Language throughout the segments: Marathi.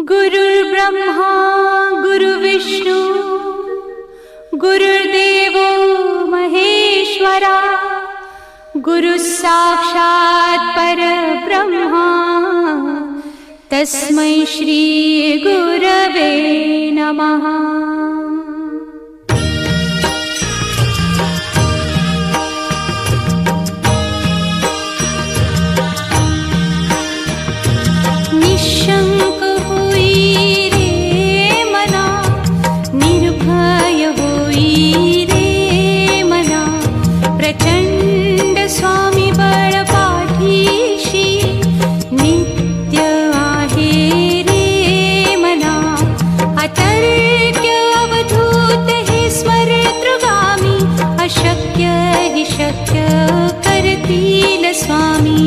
गुरुर्ब्रह्मा गुरुर्विष्णू गुरुर्देवो महेश्वरा गुरुः साक्षात् परब्रह्मा तस्मै श्री गुरवे नमः। निशंक होई रे मना, निर्भय होई रे मना, प्रचंड स्वामी बळ पाठीशी नित्य आहे रे मना। अतर्क्य अवधूत हे स्मरतृगामी, अशक्य हि शक्य करतील स्वामी।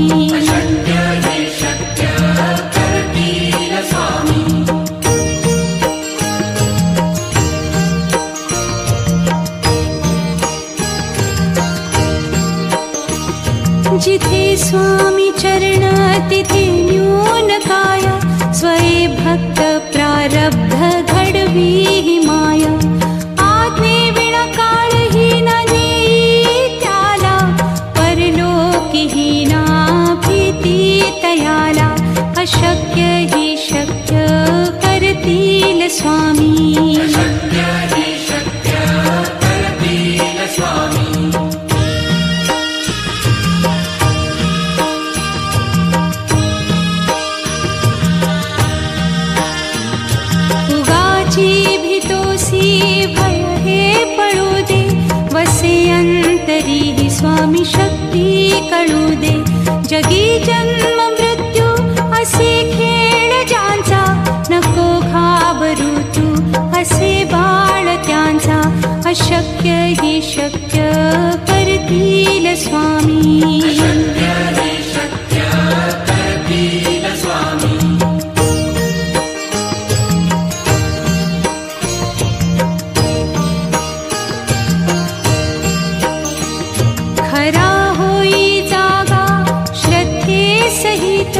जिथे स्वामी चरण तिथे न्यून काया, स्वये भक्त प्रारब्ध घडवी ही माया। आज्ञे विना काळही न नेई त्याला, परलोकीही ना भीती तयाला। अशक्य ही शक्य करतील स्वामी। भय हे पळू दे, वसे अंतरी ही स्वामी शक्ती कळू दे। जगी जन्म मृत्यू असे खेळ ज्यांचा, नको घाबरू तू असे बाळ त्यांचा। अशक्य ही शक्य करतील स्वामी। खरा होई जागा श्रद्धे सहित,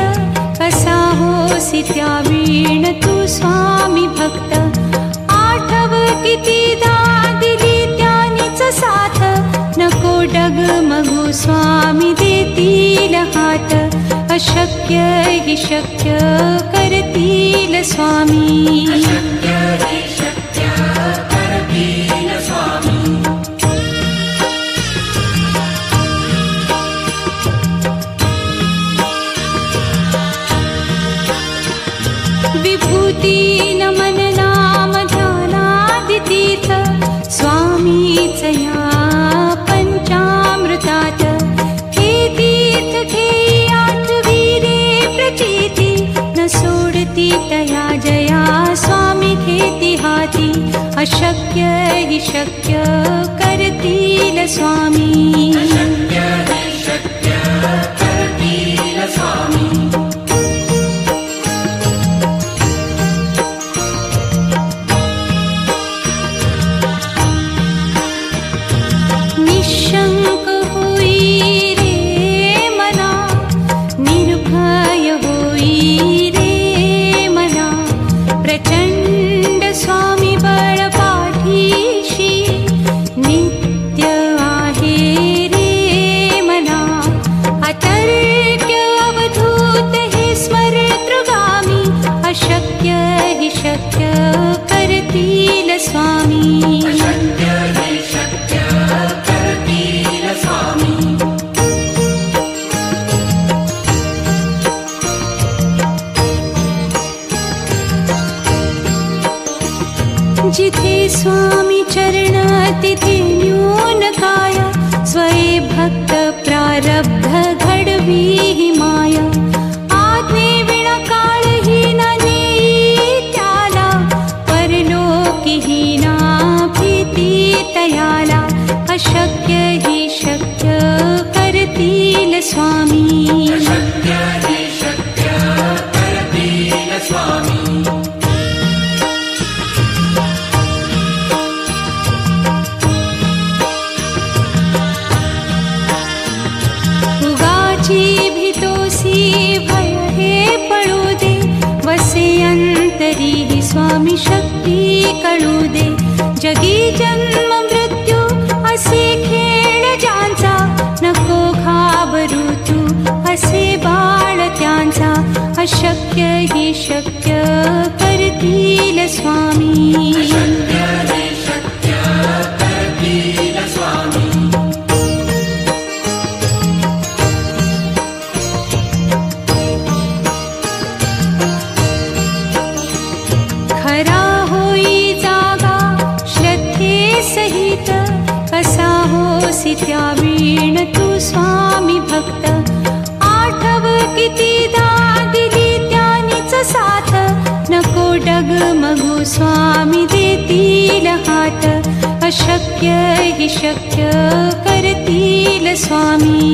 कसा होसी त्या वीण तू स्वामी भक्त। आठव कितीदा दिली त्यानीच साथ, नको डगमगू स्वामी देतील हात। अशक्य हि शक्य करतील स्वामी। विभूती नमन नाम ध्यानादितीर्थ, स्वामीच या पंचामृतात। हे तीर्थ घेई आठवी रे प्रचिती, न सोडती तया जया स्वामी घेती हाती। अशक्य हि शक्य करतील स्वामी। निशंक होई रे मना, निर्भय होई रे मना, प्रचंड स्वामी बळ पाठीशी नित्य आहे रे मना। अतर्क्य अवधूत हे स्मरतृगामी, अशक्य हि शक्य करतील स्वामी। जिथे स्वामी चरण तिथे न्यून काया, स्वये भक्त प्रारब्ध घडवी ही माया। आज्ञे विना काळही न नेई त्याला, परलोकीही ना भीती तयाला। अशक्य ही शक्य करतील स्वामी। भीतोसी भय हे पळू दे, वसे अंतरी स्वामी शक्ती कळू दे. जगी जन्म मृत्यू असे खेळ ज्यांचा, नको घाबरू तू असे बाळ त्यांचा. अशक्य ही शक्य करतील स्वामी. खरा होई जागा श्रद्धे सहित, कसा होसी त्या वीण तू स्वामी भक्त. आठव कितीदा दिली त्यानीच साथ, नको डगमगू स्वामी देतील हात. अशक्य ही शक्य करतील स्वामी.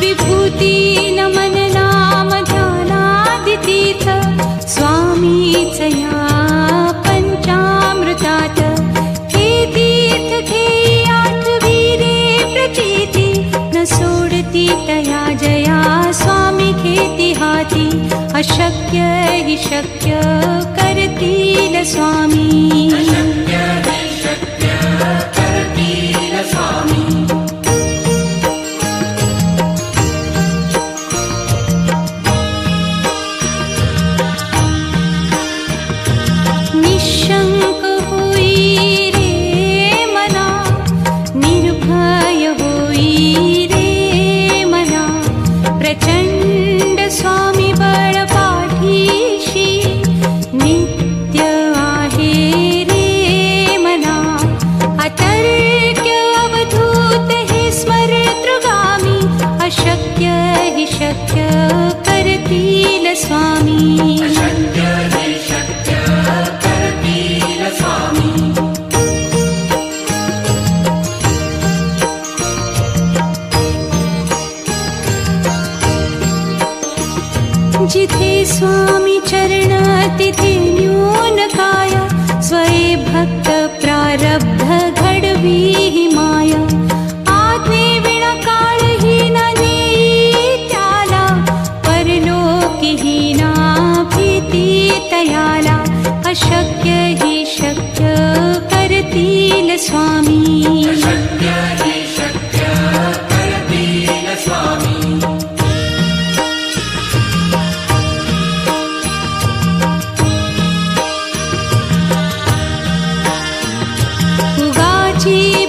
विभूती नमन नाम ध्यानादितीर्थ, स्वामीच या पंचामृतात. हे तीर्थ घेई आठवी रे प्रचिती, न सोडती तया जया स्वामी घेती हाती. अशक्य हि शक्य करतील स्वामी. निशंक होई रे मना, निर्भय होई रे मना. प्रचंड स्वामी बळ पाठीशी, नित्य आहे रे मना. अतर्क्य अवधूत हे स्मरतृगामी, अशक्य हि शक्य करतील स्वामी. जिथे स्वामी चरण तिथे न्यून काय, स्वये भक्त प्रारब्ध घडवी ही माया. आज्ञे विना काळही न नेई त्याला, परलोकीही ना भीती तयाला. अशक्य ही शक्य करतील स्वामी.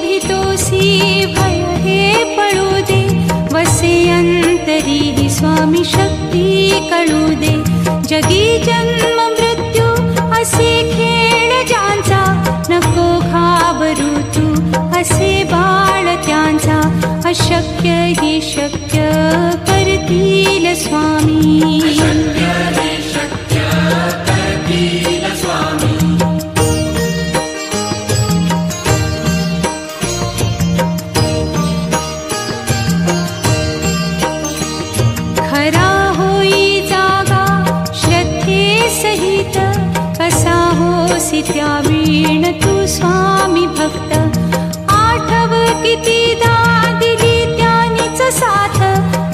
भीतोसी भय हे पळू दे, वसे अंतरी ही स्वामी शक्ती कळू दे. जगी जन्म मृत्यू असे खेळ ज्यांचा, नको घाबरू तू असे बाळ त्यांचा. अशक्य ही शक्य करतील स्वामी. खरा होई जागा श्रद्धे सहित, कसा होसी त्या वीण तू स्वामी भक्त. आठव कितीदा दिली त्यानीच साथ,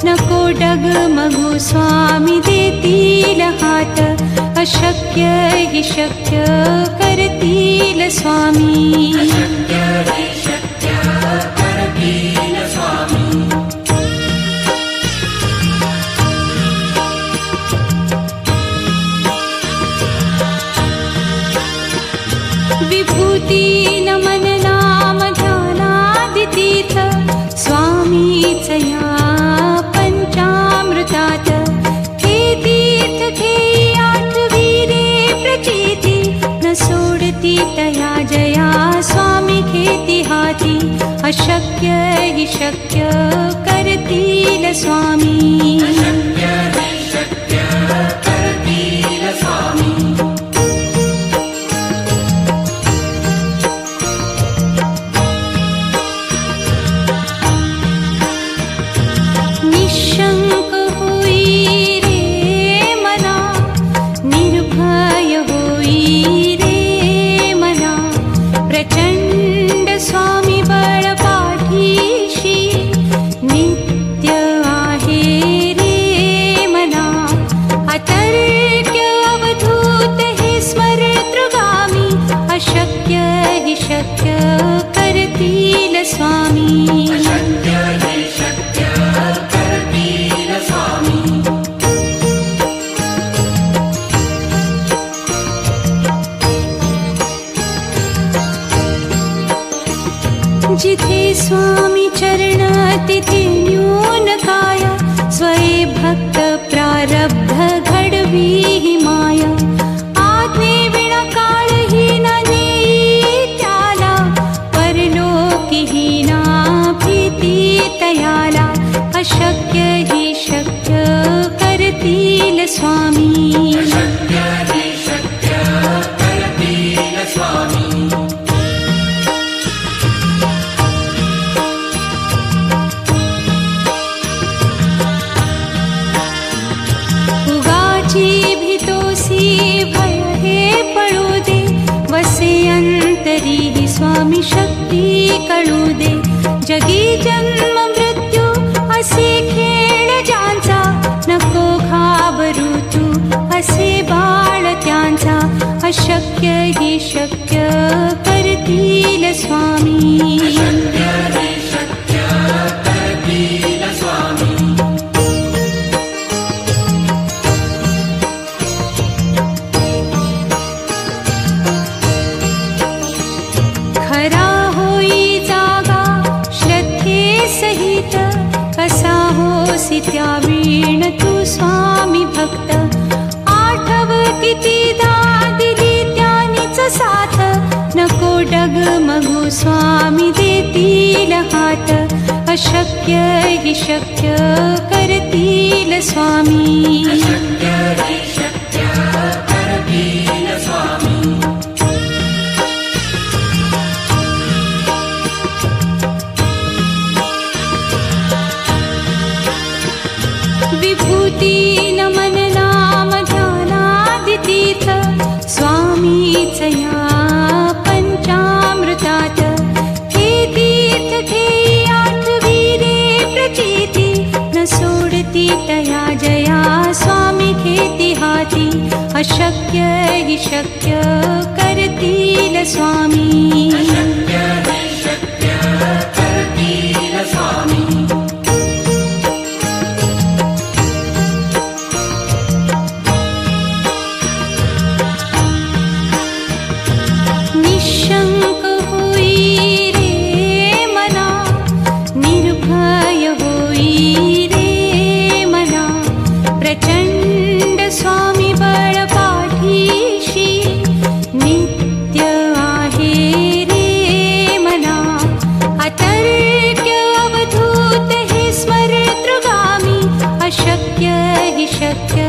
नको डगमगू स्वामी देतील हात. अशक्य हि शक्य करतील स्वामी. विभूती नमन नाम ध्यानादितीर्थ, स्वामीच या पंचामृतात. हे तीर्थ घेई आठवी रे प्रचिती, न सोडती तया जया स्वामी घेती हाती. अशक्य हि शक्य करतील स्वामी. निशंक होई रे मना, निर्भय होई रे मना. अशक्य हि शक्य करतील स्वामी. अशक्य हि शक्य करतील स्वामी. जिथे स्वामी चरण तिथे न्यून काय. स्वये भक्त प्रारब्ध घडवी हि माया. आज्ञे विना काळही न नेई त्याला. परलोकी हि ना भीती तयाला. अशक्य हि शक्य करतील स्वामी. अशक्य हि शक्य करतील स्वामी. भय हे पळू दे. वसे अंतरी हि स्वामी शक्ती कळू दे. जगी जन्म मृत्यू असे खेळ ज्यांचा. नको घाबरू तू असे बाळ त्यांचा. अशक्य हि शक्य करतील स्वामी. अशक्य हि शक्य करतील स्वामी. खरा होई जागा श्रद्धे सहित. कसा होसी त्या वीण तू स्वामी भक्त. आठव कितीदा दिली त्यानीच साथ. नको डगमगू स्वामी देतील हात. अशक्य हि शक्य करतील स्वामी. अशक्य हि शक्य करतील स्वामी. विभूती नमन नाम ध्यानादितीर्थ. स्वामीच या पंचामृतात. हे तीर्थ घेई आठवी रे प्रचिती. न सोडती तया जया स्वामी घेती हाती. अशक्य हि शक्य करतील स्वामी. अशक्य हि शक्य करतील स्वामी. निशंक होई रे मना. निर्भय होई रे मना. प्रचंड स्वामी बळ पाठीशी. नित्य आहे रे मना. अतर्क्य अवधूत हे स्मरतृगामी. अशक्य हि शक्य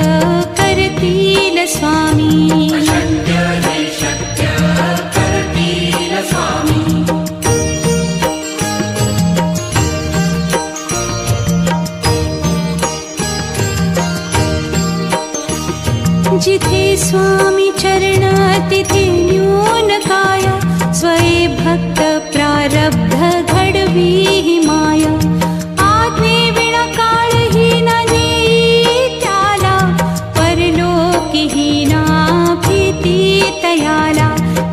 करतील स्वामी. अशक्य हि शक्य करतील स्वामी. जिथे स्वामी चरण तिथे न्यून काय. स्वये भक्त प्रारब्ध घडवी हि माया. आज्ञे विना काळही न नेई त्याला. परलोकी हि ना भीती तयाला.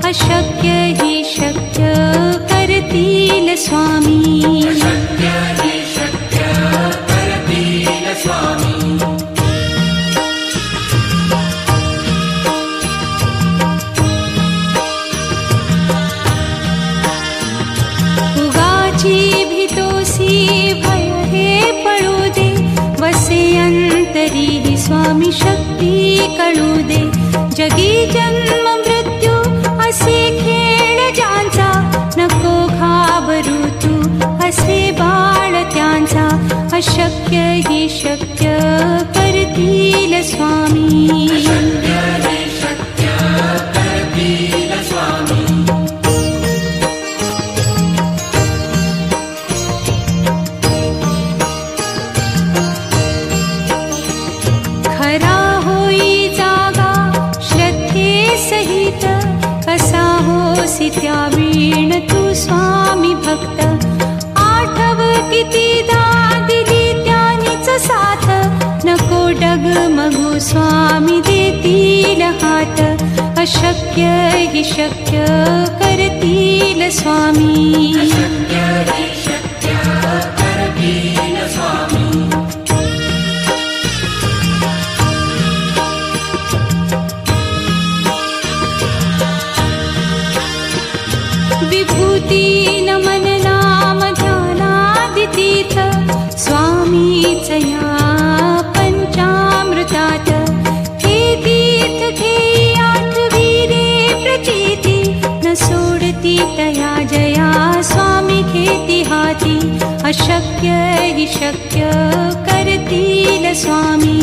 अशक्य हि शक्य करतील स्वामी. अशक्य हि शक्य करतील स्वामी. भय हे पळू दे. वसे अंतरी हि स्वामी शक्ती कळू दे. जगी जन्म मृत्यू असे खेळ ज्यांचा. नको घाबरू तू असे बाळ त्यांचा. अशक्य हि शक्य करतील स्वामी. अशक्य हि शक्य करतील स्वामी. खरा होई जागा श्रद्धे सहित. कसा होसी त्या वीण तू स्वामी भक्त. आठव कितीदा दिली त्यानीच साथ. नको डगमगू स्वामी देतील देतील हात अशक्य हि शक्य करतील स्वामी विभूती नमन नाम ध्यानादितीर्थ स्वामीच या पंचामृतात हे तीर्थ घेई आठविरे प्रचिती न सोडती तया जया स्वामी घेती हाती अशक्य हि शक्य करतील स्वामी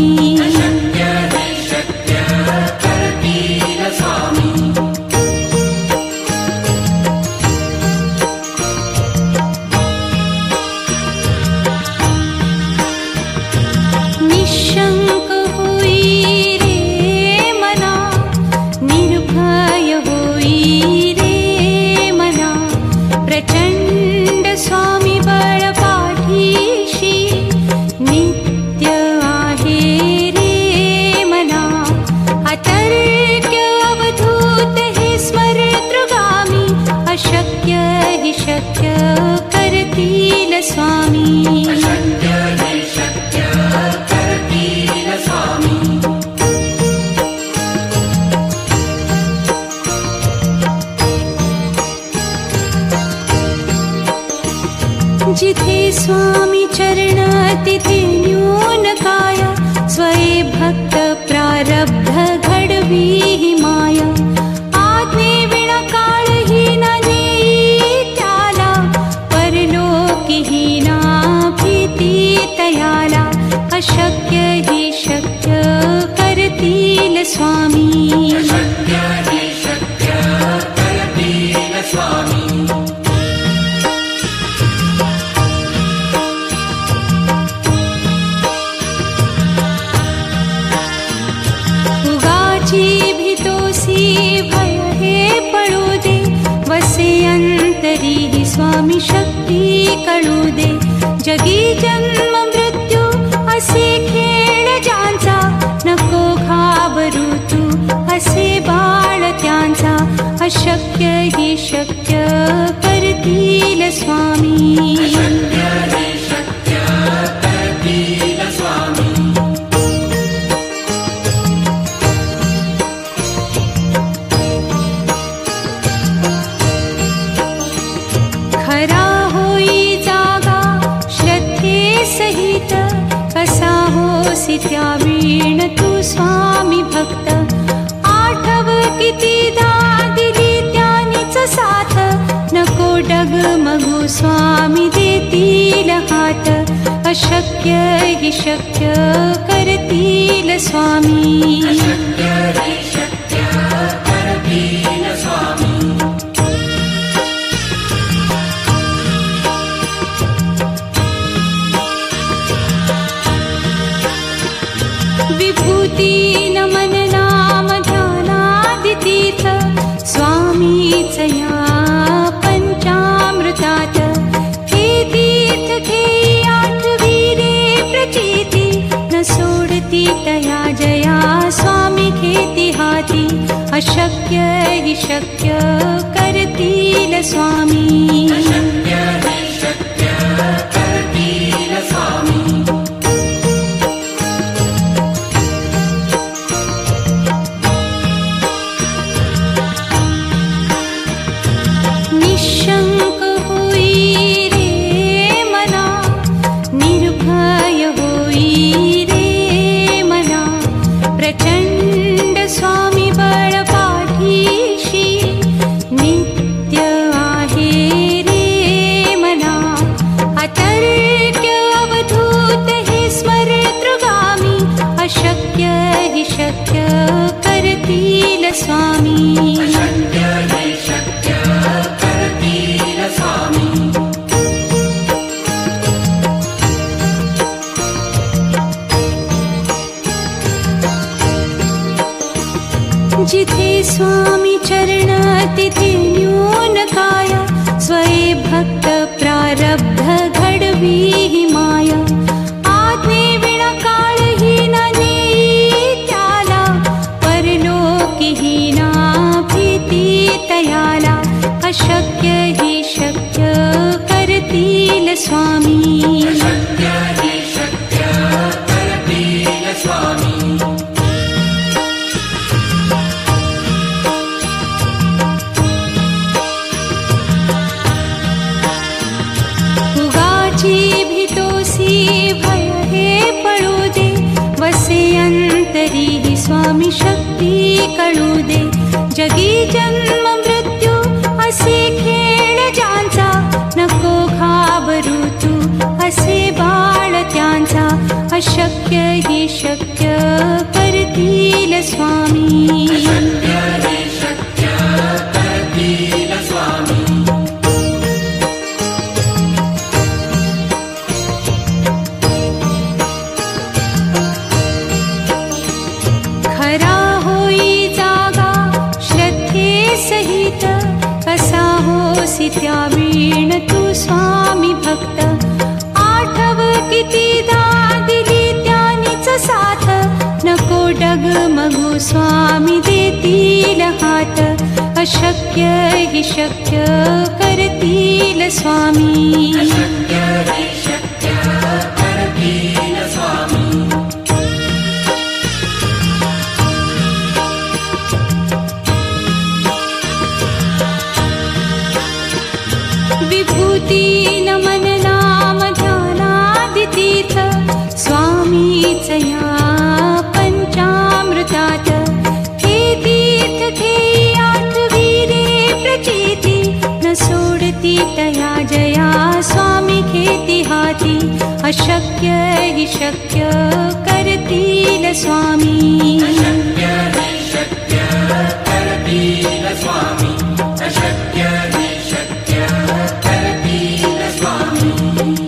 निशंक होई रे मना निर्भय होई रे मना प्रचंड स्वामी बळ पाठीशी नित्य आहे रे मना अतर्क्य अवधूत हे स्मरतृगामी अशक्य हि शक्य करतील स्वामी जिथे स्वामी चरण तिथे न्यून काय स्वये भक्त प्रारब्ध घडवी हि माया आज्ञे विना काळ ही न नेई त्याला परलोकी ही ना भीती तयाला अशक्य हि शक्य करतील स्वामी भय हे पडू दे वसे अंतरी हि स्वामी शक्ती कळू दे जगी जन्म मृत्यू असे खेळ ज्यांचा नको घाबरू तू असे बाळ त्यांचा अशक्य हि शक्य करतील स्वामी खरा होई जागा श्रद्धे सहित कसा होसी त्या वीण तू स्वामी भक्त आठव कितीदा दिली त्यानीच साथ नको डगमगू स्वामी देतील हात अशक्य हि शक्य करतील स्वामी विभूती नमन नाम ध्यानादितीर्थ स्वामीच या पंचामृतात हे तीर्थ घेई आठविरे प्रचिती न सोडती तया जया स्वामी घेती हाती अशक्य हि शक्य करतील स्वामी निशंक होई रे मना निर्भय होई रे मना प्रचंड स्वामी बळ पाठीशी नित्य आहे रे मना अतर्क्य अवधूत हे स्मरतृगामी अशक्य हि शक्य करतील स्वामी जिथे स्वामी चरण तिथे न्यून काय स्वये भक्त प्रारब्ध घडवी हि माया आज्ञे विना काळ ही न नेई त्याला परलो अशक्य हि शक्य करतील स्वामी. अशक्य हि शक्य करतील स्वामी. उगाची भीतोसी भय हे पळू दे, वसे अंतरी हि स्वामी शक्ती कळू दे. जगी जन्म मृत्यू असे खेळ ज्यांचा, नको घाबरू तू असे बाळ त्यांचा. अशक्य हि शक्य करतील स्वामी. अशक्य हि शक्य करतील स्वामी. खरा होई जागा श्रद्धे सहित, कसा होसी त्या वीण तू स्वामी भक्त. आठव कितीदा दिली त्यानीच साथ, नको डगमगू स्वामी देतील हात. अशक्य हि शक्य करतील स्वामी. अशक्य हि शक्य करतील स्वामी. विभूती नमन नाम ध्यानादितीर्थ, स्वामीच या पंचामृतात. हे तीर्थ घेई आठवीरे प्रचिती, न सोडती तया जया स्वामी घेती हाती. अशक्य हि शक्य करतील स्वामी. अशक्य हि शक्य करतील स्वामी. अशक्य हि शक्य करतील स्वामी.